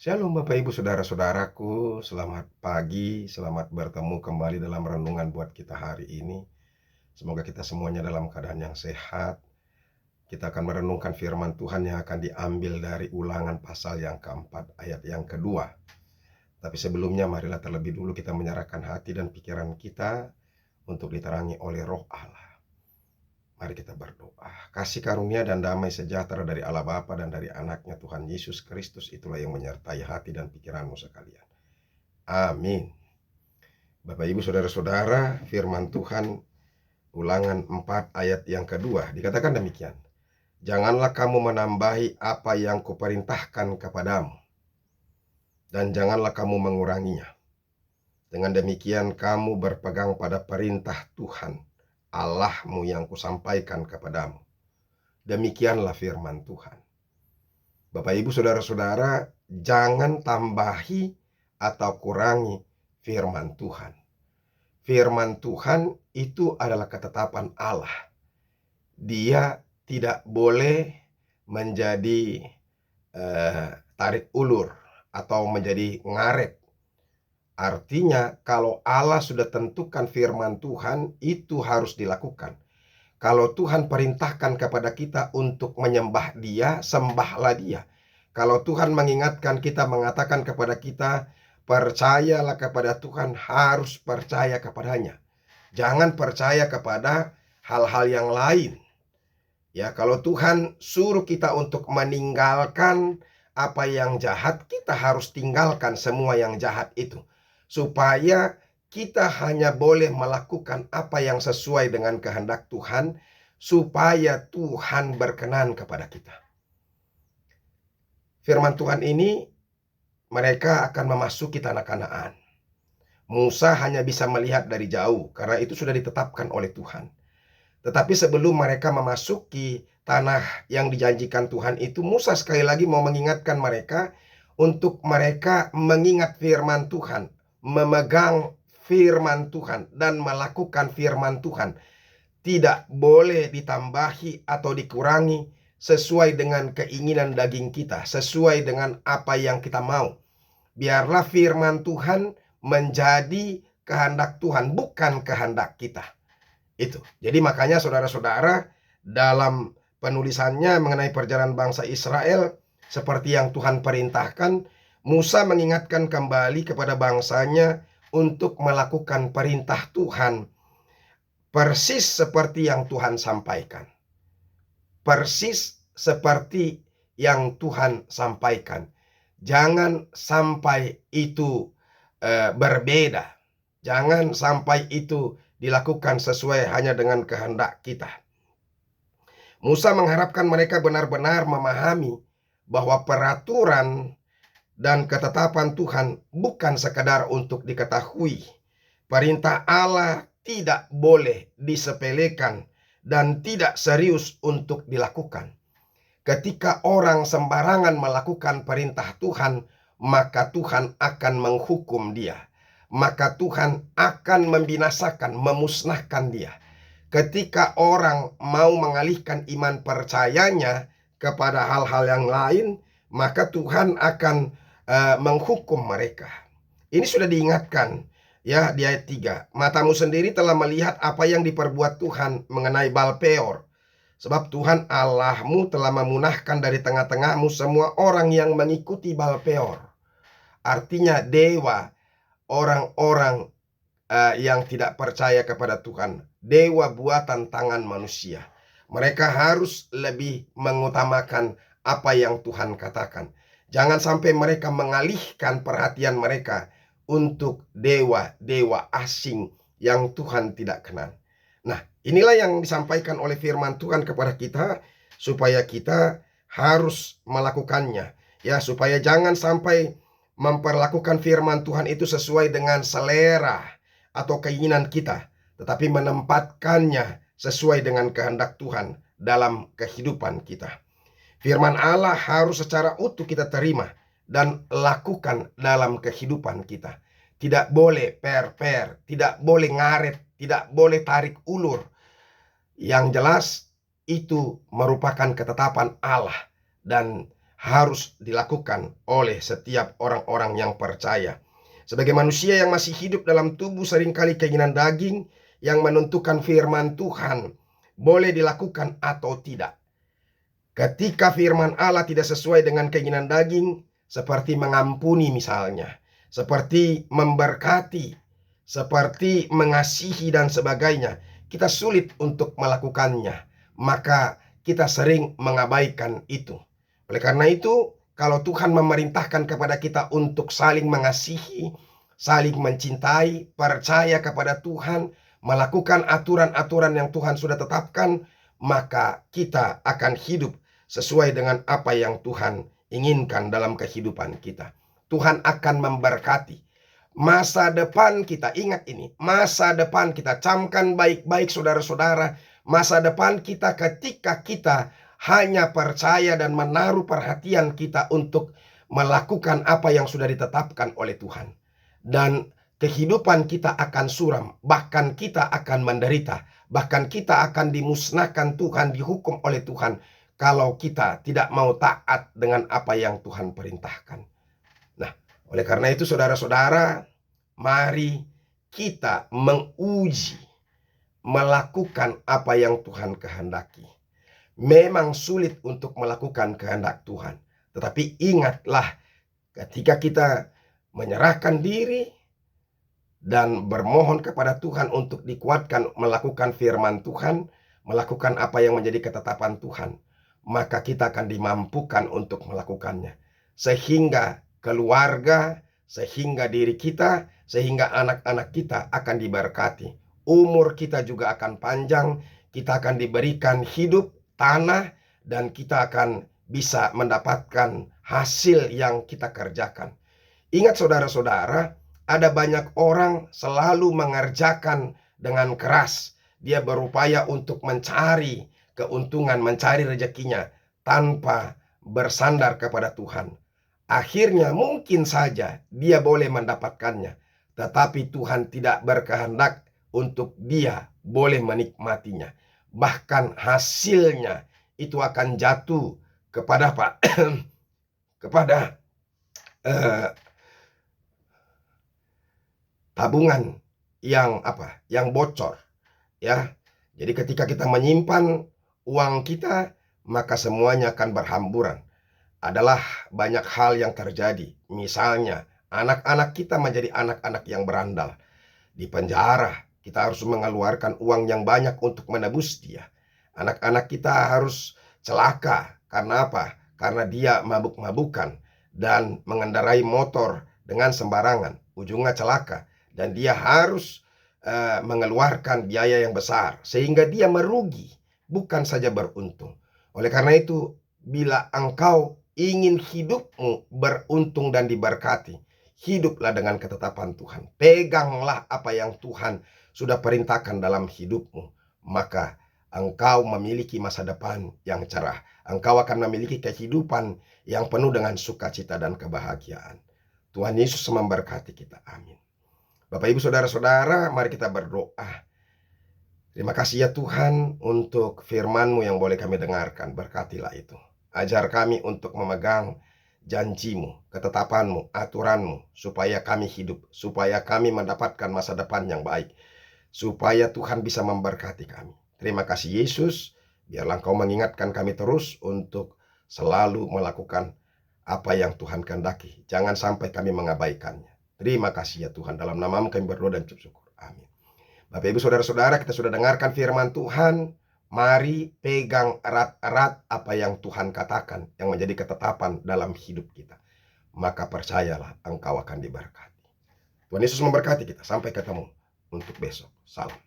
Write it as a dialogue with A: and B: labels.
A: Shalom Bapak Ibu Saudara-saudaraku, selamat pagi, selamat bertemu kembali dalam renungan buat kita hari ini. Semoga kita semuanya dalam keadaan yang sehat. Kita akan merenungkan firman Tuhan yang akan diambil dari Ulangan pasal yang keempat, ayat yang kedua. Tapi sebelumnya marilah terlebih dulu kita menyerahkan hati dan pikiran kita untuk diterangi oleh Roh Allah. Mari kita berdoa. Kasih karunia dan damai sejahtera dari Allah Bapa dan dari anaknya Tuhan Yesus Kristus itulah yang menyertai hati dan pikiranmu sekalian. Amin. Bapak Ibu Saudara-saudara, firman Tuhan Ulangan 4 ayat yang kedua dikatakan demikian. Janganlah kamu menambahi apa yang kuperintahkan kepadamu, dan janganlah kamu menguranginya. Dengan demikian kamu berpegang pada perintah Tuhan Allahmu yang kusampaikan kepadamu. Demikianlah firman Tuhan. Bapak Ibu Saudara-saudara, jangan tambahi atau kurangi firman Tuhan. Firman Tuhan itu adalah ketetapan Allah. Dia tidak boleh menjadi tarik ulur atau menjadi ngaret. Artinya kalau Allah sudah tentukan firman Tuhan itu harus dilakukan. Kalau Tuhan perintahkan kepada kita untuk menyembah Dia, sembahlah Dia. Kalau Tuhan mengingatkan kita, mengatakan kepada kita, percayalah kepada Tuhan, harus percaya kepadanya. Jangan percaya kepada hal-hal yang lain. Ya, kalau Tuhan suruh kita untuk meninggalkan apa yang jahat, kita harus tinggalkan semua yang jahat itu. Supaya kita hanya boleh melakukan apa yang sesuai dengan kehendak Tuhan, supaya Tuhan berkenan kepada kita. Firman Tuhan ini, mereka akan memasuki tanah Kanaan. Musa hanya bisa melihat dari jauh, karena itu sudah ditetapkan oleh Tuhan. Tetapi sebelum mereka memasuki tanah yang dijanjikan Tuhan itu, Musa sekali lagi mau mengingatkan mereka untuk mereka mengingat firman Tuhan, memegang firman Tuhan, dan melakukan firman Tuhan. Tidak boleh ditambahi atau dikurangi sesuai dengan keinginan daging kita, sesuai dengan apa yang kita mau. Biarlah firman Tuhan menjadi kehendak Tuhan, bukan kehendak kita. Itu. Jadi makanya saudara-saudara, dalam penulisannya mengenai perjalanan bangsa Israel, seperti yang Tuhan perintahkan, Musa mengingatkan kembali kepada bangsanya untuk melakukan perintah Tuhan, persis seperti yang Tuhan sampaikan. Persis seperti yang Tuhan sampaikan. Jangan sampai itu berbeda. Jangan sampai itu dilakukan sesuai hanya dengan kehendak kita. Musa mengharapkan mereka benar-benar memahami bahwa peraturan dan ketetapan Tuhan bukan sekadar untuk diketahui. Perintah Allah tidak boleh disepelekan dan tidak serius untuk dilakukan. Ketika orang sembarangan melakukan perintah Tuhan, maka Tuhan akan menghukum dia. Maka Tuhan akan membinasakan, memusnahkan dia. Ketika orang mau mengalihkan iman percayanya kepada hal-hal yang lain, maka Tuhan akan menghukum mereka. Ini sudah diingatkan ya di ayat 3. Matamu sendiri telah melihat apa yang diperbuat Tuhan mengenai Baal Peor. Sebab Tuhan Allahmu telah memunahkan dari tengah-tengahmu semua orang yang mengikuti Baal Peor. Artinya dewa, orang-orang yang tidak percaya kepada Tuhan, dewa buatan tangan manusia. Mereka harus lebih mengutamakan apa yang Tuhan katakan. Jangan sampai mereka mengalihkan perhatian mereka untuk dewa-dewa asing yang Tuhan tidak kenal. Nah, inilah yang disampaikan oleh firman Tuhan kepada kita, supaya kita harus melakukannya. Ya, supaya jangan sampai memperlakukan firman Tuhan itu sesuai dengan selera atau keinginan kita, tetapi menempatkannya sesuai dengan kehendak Tuhan dalam kehidupan kita. Firman Allah harus secara utuh kita terima dan lakukan dalam kehidupan kita. Tidak boleh per-per, tidak boleh ngaret, tidak boleh tarik ulur. Yang jelas itu merupakan ketetapan Allah dan harus dilakukan oleh setiap orang-orang yang percaya. Sebagai manusia yang masih hidup dalam tubuh, seringkali keinginan daging yang menentukan firman Tuhan boleh dilakukan atau tidak. Ketika firman Allah tidak sesuai dengan keinginan daging, seperti mengampuni misalnya, seperti memberkati, seperti mengasihi dan sebagainya, kita sulit untuk melakukannya. Maka kita sering mengabaikan itu. Oleh karena itu, kalau Tuhan memerintahkan kepada kita untuk saling mengasihi, saling mencintai, percaya kepada Tuhan, melakukan aturan-aturan yang Tuhan sudah tetapkan, maka kita akan hidup sesuai dengan apa yang Tuhan inginkan dalam kehidupan kita. Tuhan akan memberkati masa depan kita. Ingat ini, masa depan kita, camkan baik-baik saudara-saudara. Masa depan kita ketika kita hanya percaya dan menaruh perhatian kita untuk melakukan apa yang sudah ditetapkan oleh Tuhan. Dan kehidupan kita akan suram, bahkan kita akan menderita, bahkan kita akan dimusnahkan Tuhan, dihukum oleh Tuhan kalau kita tidak mau taat dengan apa yang Tuhan perintahkan. Nah, oleh karena itu saudara-saudara, mari kita menguji, melakukan apa yang Tuhan kehendaki. Memang sulit untuk melakukan kehendak Tuhan, tetapi ingatlah ketika kita menyerahkan diri dan bermohon kepada Tuhan untuk dikuatkan melakukan firman Tuhan, melakukan apa yang menjadi ketetapan Tuhan, maka kita akan dimampukan untuk melakukannya. Sehingga keluarga, sehingga diri kita, sehingga anak-anak kita akan diberkati. Umur kita juga akan panjang, kita akan diberikan hidup, tanah, dan kita akan bisa mendapatkan hasil yang kita kerjakan. Ingat saudara-saudara, ada banyak orang selalu mengerjakan dengan keras. Dia berupaya untuk mencari keuntungan, mencari rezekinya tanpa bersandar kepada Tuhan. Akhirnya mungkin saja dia boleh mendapatkannya, tetapi Tuhan tidak berkehendak untuk dia boleh menikmatinya. Bahkan hasilnya itu akan jatuh kepada kepada tabungan yang bocor, ya. Jadi ketika kita menyimpan uang kita, maka semuanya akan berhamburan. Adalah banyak hal yang terjadi. Misalnya, anak-anak kita menjadi anak-anak yang berandal. Di penjara, kita harus mengeluarkan uang yang banyak untuk menebus dia. Anak-anak kita harus celaka. Karena apa? Karena dia mabuk-mabukan dan mengendarai motor dengan sembarangan. Ujungnya celaka. Dan dia harus mengeluarkan biaya yang besar. Sehingga dia merugi, bukan saja beruntung. Oleh karena itu, bila engkau ingin hidupmu beruntung dan diberkati, hiduplah dengan ketetapan Tuhan. Peganglah apa yang Tuhan sudah perintahkan dalam hidupmu. Maka engkau memiliki masa depan yang cerah. Engkau akan memiliki kehidupan yang penuh dengan sukacita dan kebahagiaan. Tuhan Yesus memberkati kita. Amin. Bapak Ibu Saudara-saudara, mari kita berdoa. Terima kasih ya Tuhan untuk firman-Mu yang boleh kami dengarkan. Berkatilah itu. Ajar kami untuk memegang janji-Mu, ketetapan-Mu, aturan-Mu, supaya kami hidup, supaya kami mendapatkan masa depan yang baik, supaya Tuhan bisa memberkati kami. Terima kasih Yesus, biarlah Engkau mengingatkan kami terus untuk selalu melakukan apa yang Tuhan kehendaki. Jangan sampai kami mengabaikannya. Terima kasih ya Tuhan, dalam nama-Mu kami berdoa dan ucap syukur. Amin. Bapak Ibu Saudara-saudara, kita sudah dengarkan firman Tuhan. Mari pegang erat-erat apa yang Tuhan katakan, yang menjadi ketetapan dalam hidup kita. Maka percayalah engkau akan diberkati. Tuhan Yesus memberkati kita. Sampai ketemu untuk besok. Salam.